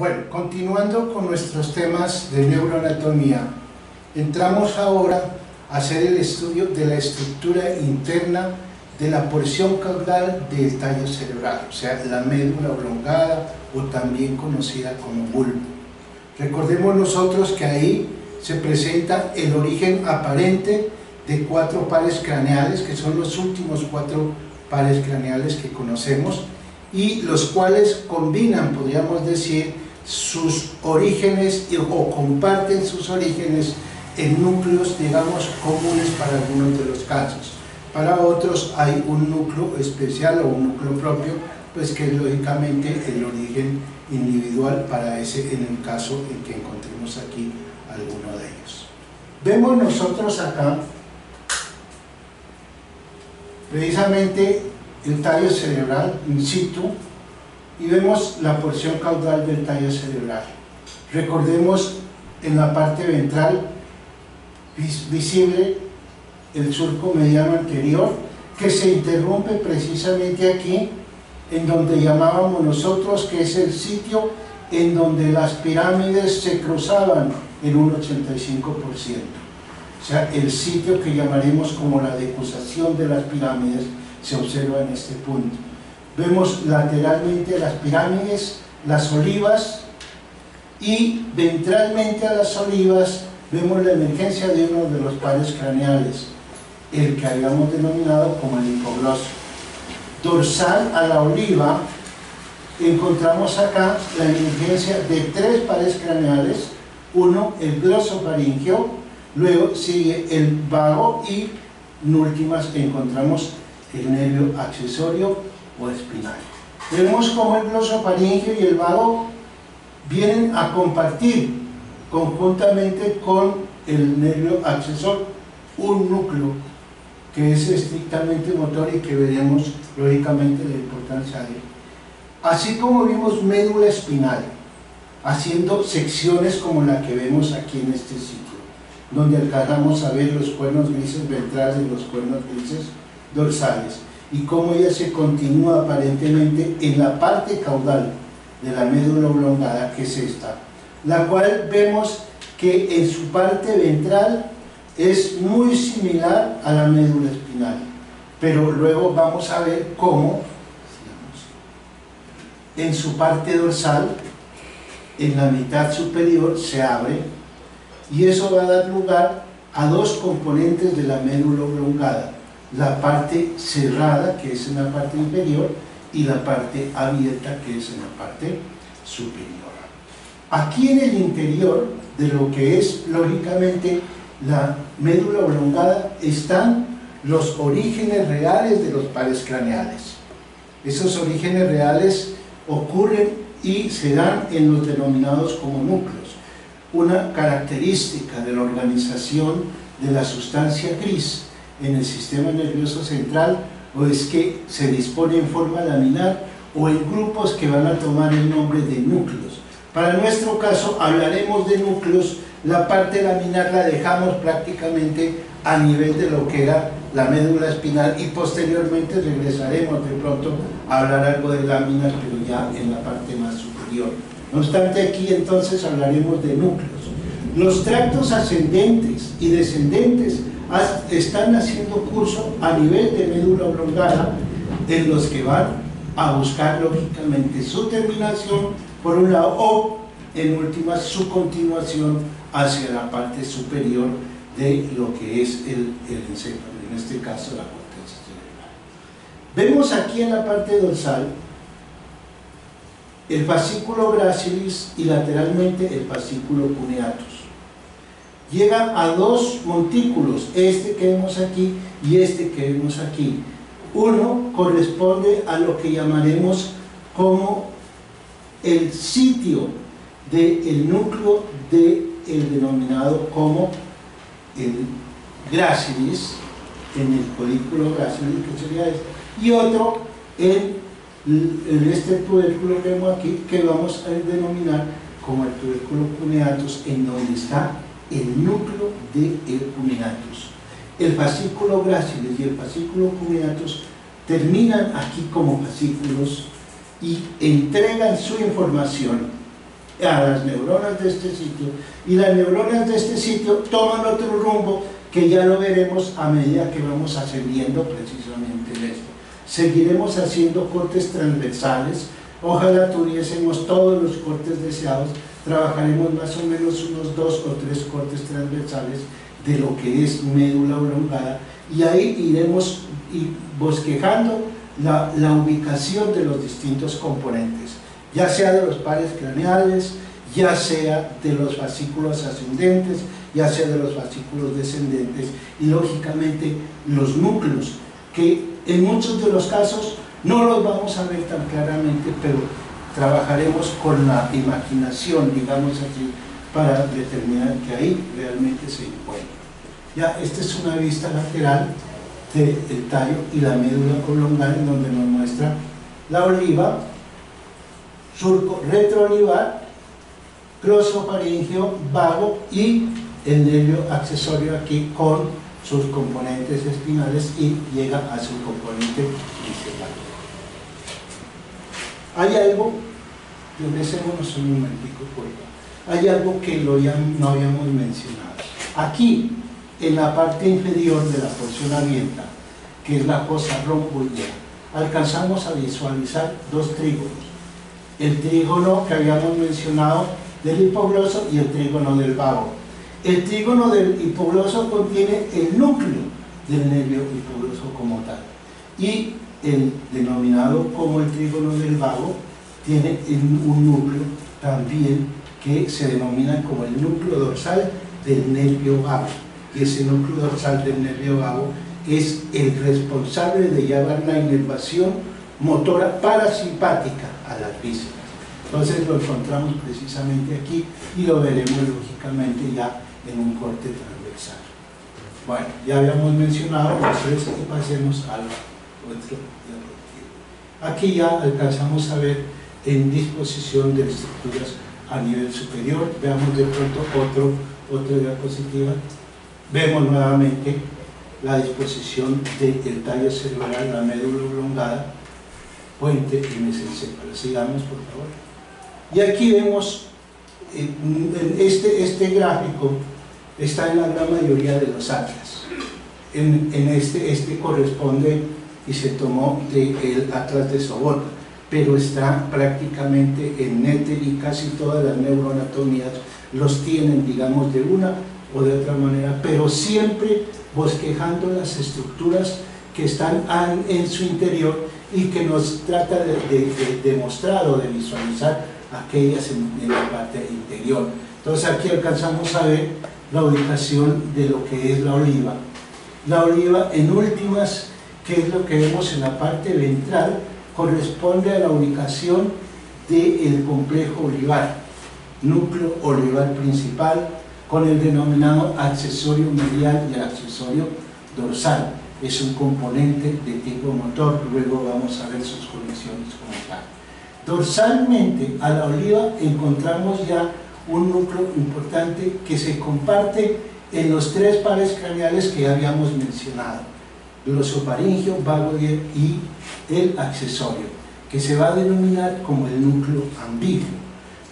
Bueno, continuando con nuestros temas de neuroanatomía, entramos ahora a hacer el estudio de la estructura interna de la porción caudal del tallo cerebral, o sea, la médula oblongada o también conocida como bulbo. Recordemos nosotros que ahí se presenta el origen aparente de 4 pares craneales, que son los últimos 4 pares craneales que conocemos, y los cuales combinan, podríamos decir, sus orígenes o comparten sus orígenes en núcleos, digamos, comunes para algunos de los casos. Para otros hay un núcleo especial o un núcleo propio, pues que es lógicamente el origen individual para ese, en el caso en que encontremos aquí alguno de ellos. Vemos nosotros acá precisamente el tallo cerebral in situ y vemos la porción caudal del tallo cerebral. Recordemos en la parte ventral visible el surco mediano anterior, que se interrumpe precisamente aquí en donde llamábamos nosotros que es el sitio en donde las pirámides se cruzaban en un 85%, o sea, el sitio que llamaremos como la decusación de las pirámides se observa en este punto. Vemos lateralmente las pirámides, las olivas, y ventralmente a las olivas vemos la emergencia de uno de los pares craneales, el que habíamos denominado como el hipogloso. Dorsal a la oliva encontramos acá la emergencia de 3 pares craneales, uno el glosofaringeo, luego sigue el vago y en últimas encontramos el nervio accesorio o espinal. Vemos cómo el glosofaringeo y el vago vienen a compartir conjuntamente con el nervio accesorio un núcleo que es estrictamente motor y que veremos lógicamente la importancia de él. Así como vimos médula espinal haciendo secciones como la que vemos aquí en este sitio, donde alcanzamos a ver los cuernos grises ventrales y los cuernos grises dorsales, y cómo ella se continúa aparentemente en la parte caudal de la médula oblongada, que es esta, la cual vemos que en su parte ventral es muy similar a la médula espinal, pero luego vamos a ver cómo en su parte dorsal, en la mitad superior, se abre, y eso va a dar lugar a 2 componentes de la médula oblongada: la parte cerrada, que es en la parte inferior, y la parte abierta, que es en la parte superior. Aquí en el interior de lo que es lógicamente la médula oblongada están los orígenes reales de los pares craneales. Esos orígenes reales ocurren y se dan en los denominados como núcleos. Una característica de la organización de la sustancia gris en el sistema nervioso central o es que se dispone en forma laminar o en grupos que van a tomar el nombre de núcleos. Para nuestro caso hablaremos de núcleos. La parte laminar la dejamos prácticamente a nivel de lo que era la médula espinal y posteriormente regresaremos de pronto a hablar algo de láminas, pero ya en la parte más superior. No obstante, aquí entonces hablaremos de núcleos. Los tractos ascendentes y descendentes están haciendo curso a nivel de médula oblongada, en los que van a buscar lógicamente su terminación por un lado o en última su continuación hacia la parte superior de lo que es el encéfalo, en este caso la corteza cerebral. Vemos aquí en la parte dorsal el fascículo gracilis y lateralmente el fascículo cuneatus. Llega a 2 montículos, este que vemos aquí y este que vemos aquí. Uno corresponde a lo que llamaremos como el sitio del núcleo del denominado como el gracilis, en el folículo gracilis, que sería este, y otro en este tubérculo que vemos aquí, que vamos a denominar como el tubérculo cuneatus, en donde está el núcleo del cuneatus. El fascículo gracilis y el fascículo cuneatus terminan aquí como fascículos y entregan su información a las neuronas de este sitio, y las neuronas de este sitio toman otro rumbo que ya lo veremos a medida que vamos ascendiendo precisamente en esto. Seguiremos haciendo cortes transversales, ojalá tuviésemos todos los cortes deseados, trabajaremos más o menos unos 2 o 3 cortes transversales de lo que es médula oblongada, y ahí iremos bosquejando la ubicación de los distintos componentes, ya sea de los pares craneales, ya sea de los fascículos ascendentes, ya sea de los fascículos descendentes, y lógicamente los núcleos, que en muchos de los casos no los vamos a ver tan claramente, pero trabajaremos con la imaginación, digamos así, para determinar que ahí realmente se encuentra. Ya, esta es una vista lateral del tallo y la médula oblongada, en donde nos muestra la oliva, surco retroolivar, glosofaringeo, vago y el nervio accesorio aquí con sus componentes espinales, y llega a su componente visceral. Hay algo, regresémonos un momentico, por favor. Hay algo que no habíamos mencionado. Aquí, en la parte inferior de la porción abierta, que es la fosa romboidea, alcanzamos a visualizar 2 trígonos. El trígono que habíamos mencionado del hipogloso y el trígono del vago. El trígono del hipogloso contiene el núcleo del nervio hipogloso como tal, y el denominado como el trígono del vago tiene un núcleo también que se denomina como el núcleo dorsal del nervio vago, y ese núcleo dorsal del nervio vago es el responsable de llevar la inervación motora parasimpática a las vísceras. Entonces lo encontramos precisamente aquí, y lo veremos lógicamente ya en un corte transversal. Bueno, ya habíamos mencionado, entonces pasemos al otro diapositiva. Aquí ya alcanzamos a ver en disposición de estructuras a nivel superior. Veamos de pronto otra diapositiva. Vemos nuevamente la disposición del tallo cerebral, la médula oblongada, puente y mesencéfalo. Sigamos, por favor. Y aquí vemos este gráfico está en la gran mayoría de los atlas. Este corresponde y se tomó del atlas de Sobota, pero está prácticamente en Nether, y casi todas las neuroanatomías los tienen, digamos, de una o de otra manera, pero siempre bosquejando las estructuras que están en su interior y que nos trata de mostrar o de visualizar aquellas en la parte interior. Entonces aquí alcanzamos a ver la ubicación de lo que es la oliva. La oliva, en últimas, que es lo que vemos en la parte ventral, corresponde a la ubicación del complejo olivar, núcleo olivar principal, con el denominado accesorio medial y el accesorio dorsal. Es un componente de tipo motor, luego vamos a ver sus conexiones como tal. Dorsalmente a la oliva encontramos ya un núcleo importante que se comparte en los 3 pares craneales que ya habíamos mencionado: glosofaringeo, vago y el accesorio, que se va a denominar como el núcleo ambiguo.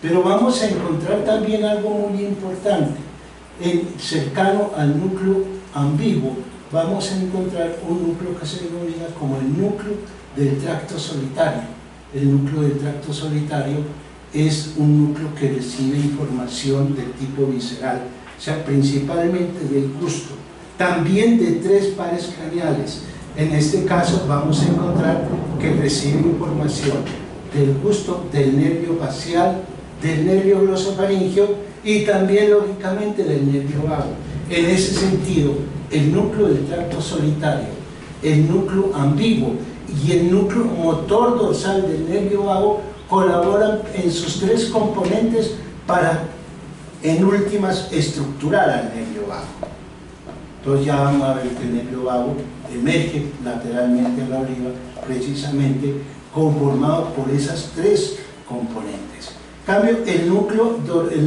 Pero vamos a encontrar también algo muy importante. Cercano al núcleo ambiguo vamos a encontrar un núcleo que se denomina como el núcleo del tracto solitario. El núcleo del tracto solitario es un núcleo que recibe información del tipo visceral, o sea, principalmente del gusto, también de 3 pares craneales. En este caso vamos a encontrar que recibe información del gusto, del nervio facial, del nervio glosofaringeo y también lógicamente del nervio vago. En ese sentido, el núcleo del tracto solitario, el núcleo ambiguo y el núcleo motor dorsal del nervio vago colaboran en sus 3 componentes para, en últimas, estructurar al nervio vago. Entonces ya vamos a ver que el nervio vago emerge lateralmente a la oliva, precisamente conformado por esas 3 componentes. En cambio, el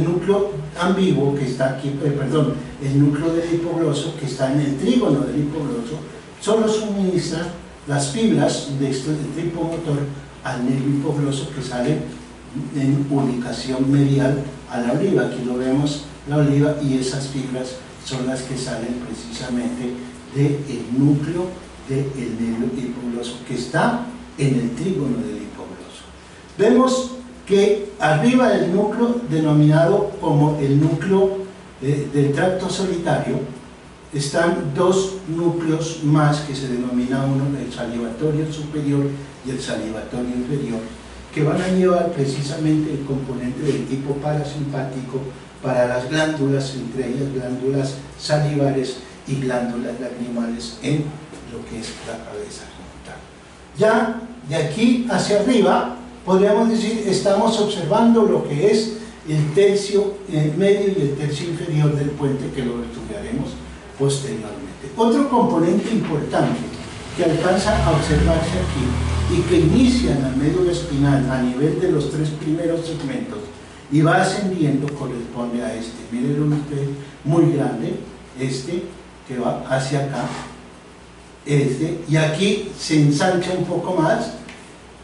núcleo ambiguo que está aquí, el núcleo del hipogloso que está en el trígono del hipogloso, solo suministra las fibras de este tipo motor al nervio hipogloso que sale en ubicación medial a la oliva. Aquí lo vemos, la oliva, y esas fibras son las que salen precisamente del núcleo del nervio hipogloso, que está en el trígono del hipogloso. Vemos que arriba del núcleo, denominado como el núcleo del tracto solitario, están dos núcleos más que se denomina uno el salivatorio superior y el salivatorio inferior, que van a llevar precisamente el componente del tipo parasimpático para las glándulas, entre ellas glándulas salivares y glándulas lacrimales en lo que es la cabeza como tal. Ya de aquí hacia arriba, podríamos decir, estamos observando lo que es el tercio medio y el tercio inferior del puente, que lo estudiaremos posteriormente. Otro componente importante que alcanza a observarse aquí y que inicia en el medio espinal a nivel de los tres primeros segmentos y va ascendiendo, corresponde a este. Miren ustedes, muy grande, este que va hacia acá, y aquí se ensancha un poco más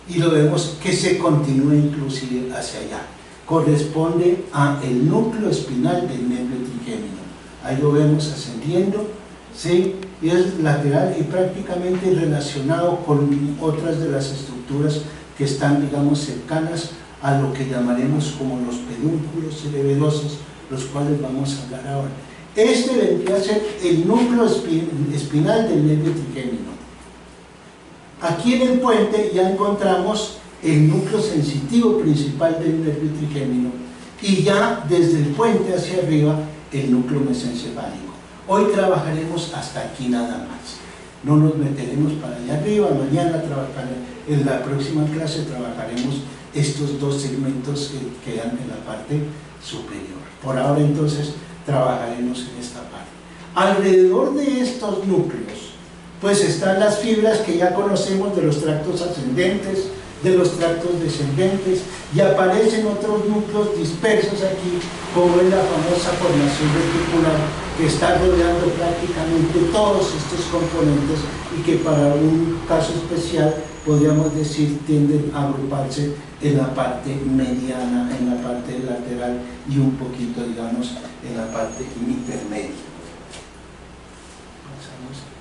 y lo vemos que se continúa inclusive hacia allá. Corresponde a el núcleo espinal del nervio trigémino. Ahí lo vemos ascendiendo, ¿sí? Y es lateral y prácticamente relacionado con otras de las estructuras que están, digamos, cercanas a lo que llamaremos como los pedúnculos cerebelosos, los cuales vamos a hablar ahora. Este vendría a ser el núcleo espinal del nervio trigémino. Aquí en el puente ya encontramos el núcleo sensitivo principal del nervio trigémino y ya desde el puente hacia arriba el núcleo mesencefálico. Hoy trabajaremos hasta aquí nada más, no nos meteremos para allá arriba. Mañana en la próxima clase trabajaremos estos dos segmentos que quedan en la parte superior. Por ahora entonces trabajaremos en esta parte. Alrededor de estos núcleos pues están las fibras que ya conocemos de los tractos ascendentes, de los tractos descendentes, y aparecen otros núcleos dispersos aquí, como es la famosa formación reticular, que está rodeando prácticamente todos estos componentes y que para un caso especial podríamos decir tienden a agruparse en la parte mediana, en la parte lateral y un poquito, digamos, en la parte intermedia. Pasamos.